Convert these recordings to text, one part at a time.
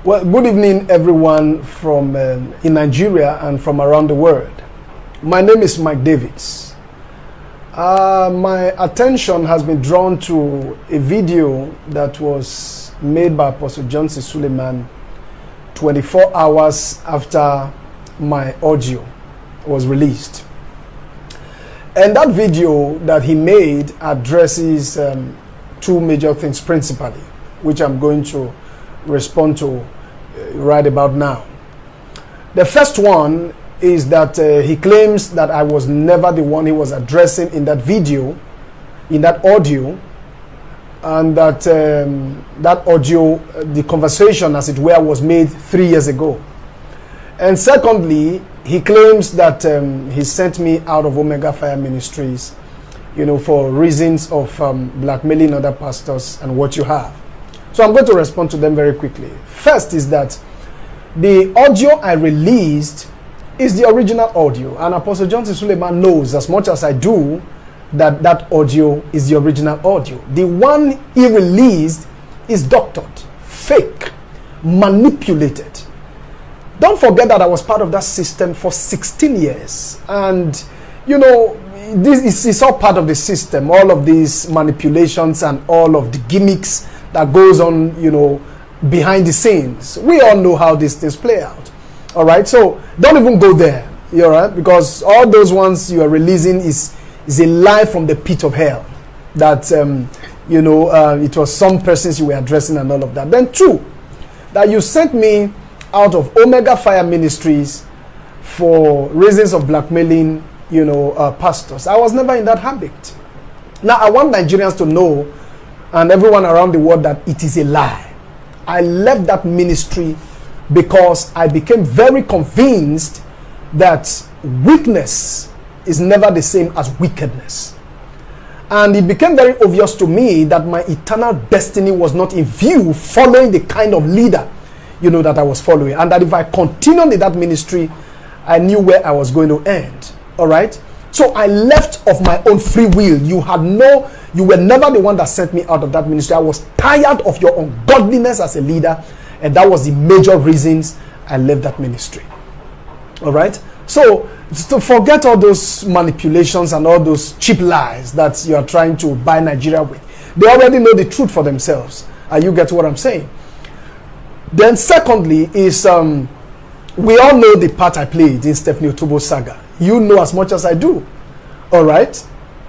Well, good evening, everyone from in Nigeria and from around the world. My name is Mike Davids. My attention has been drawn to a video that was made by Apostle Johnson Suleiman 24 hours after my audio was released. And that video that he made addresses two major things principally, which I'm going to respond to right about now. The first one is that he claims that I was never the one he was addressing in that video, in that audio, and that that audio, the conversation as it were, was made 3 years ago. And secondly, he claims that he sent me out of Omega Fire Ministries, for reasons of blackmailing other pastors and what you have. So I'm going to respond to them very quickly. First is that the audio I released is the original audio, and Apostle Johnson Suleiman knows as much as I do that that audio is the original audio. The one he released is doctored, fake, manipulated. Don't forget that I was part of that system for 16 years. And, this is all part of the system, all of these manipulations and all of the gimmicks that goes on, behind the scenes. We all know how these things play out. All right, so don't even go there, all right? Because all those ones you are releasing is a lie from the pit of hell. That, it was some persons you were addressing and all of that. Then two, that you sent me out of Omega Fire Ministries for reasons of blackmailing, pastors. I was never in that habit. Now, I want Nigerians to know, and everyone around the world, that it is a lie. I left that ministry because I became very convinced that weakness is never the same as wickedness. And it became very obvious to me that my eternal destiny was not in view following the kind of leader that I was following, and that if I continued in that ministry, I knew where I was going to end. All right, so I left of my own free will. You were never the one that sent me out of that ministry. I was tired of your ungodliness as a leader, and that was the major reasons I left that ministry. All right, so to forget all those manipulations and all those cheap lies that you are trying to buy Nigeria with. They already know the truth for themselves. You get what I'm saying? Then secondly is, we all know the part I played in Stephanie Otobo's saga. You know as much as I do, all right,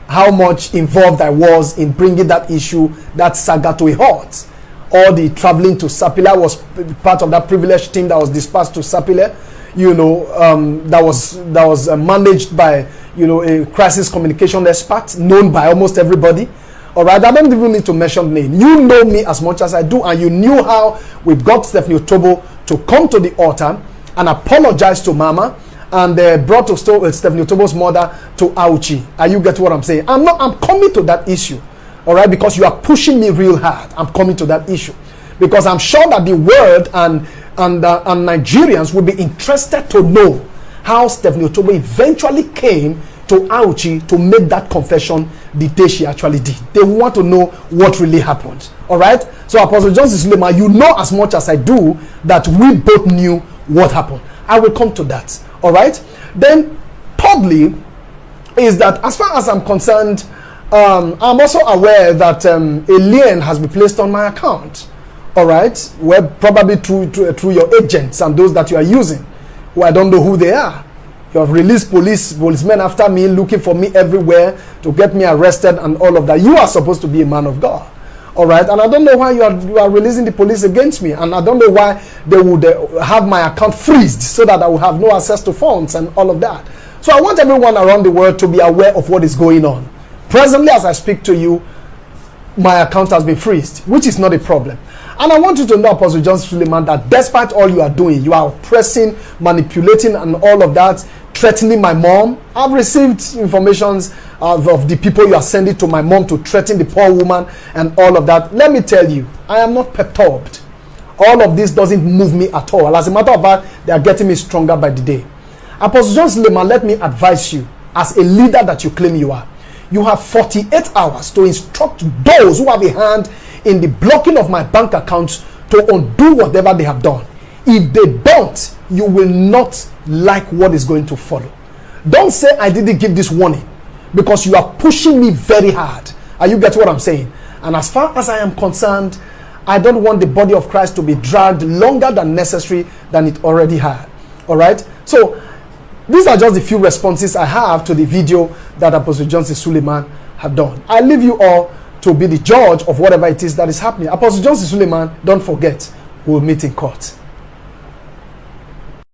how much involved I was in bringing that issue, that saga to a halt. All the traveling to Sapele was part of that privileged team that was dispatched to Sapele, that was managed by, a crisis communication expert known by almost everybody. All right, I don't even need to mention name. You know me as much as I do, and you knew how we got Stephanie Otobo to come to the altar and apologize to Mama, and brought to Stephanie Otobo's mother to Auchi. You get what I'm saying? I'm coming to that issue, all right, because you are pushing me real hard. I'm coming to that issue because I'm sure that the world and Nigerians will be interested to know how Stephanie Otobo eventually came to Auchi to make that confession the day she actually did. They want to know what really happened. All right? So Apostle Johnson Suleiman, you know as much as I do that we both knew what happened. I will come to that. All right? Then thirdly is that as far as I'm concerned, I'm also aware that a lien has been placed on my account. All right? Well, probably through your agents and those that you are using, who I don't know who they are. You have released policemen after me, looking for me everywhere to get me arrested and all of that. You are supposed to be a man of God. All right? And I don't know why you are releasing the police against me. And I don't know why they would have my account freezed so that I will have no access to funds and all of that. So I want everyone around the world to be aware of what is going on. Presently, as I speak to you, my account has been freezed, which is not a problem. And I want you to know, Apostle Johnson Suleiman, that despite all you are doing, you are oppressing, manipulating, and all of that, threatening my mom. I've received informations of the people you are sending to my mom to threaten the poor woman and all of that. Let me tell you, I am not perturbed. All of this doesn't move me at all. As a matter of fact, they are getting me stronger by the day. Apostle Johnson Suleiman, let me advise you, as a leader that you claim you are, you have 48 hours to instruct those who have a hand in the blocking of my bank accounts to undo whatever they have done. If they don't, you will not like what is going to follow. Don't say I didn't give this warning, because you are pushing me very hard. Are you get what I'm saying? And as far as I am concerned, I don't want the body of Christ to be dragged longer than necessary than it already had. All right? So these are just the few responses I have to the video that Apostle Johnson Suleiman have done. I leave you all to be the judge of whatever it is that is happening. Apostle Johnson Suleiman, don't forget, we'll meet in court.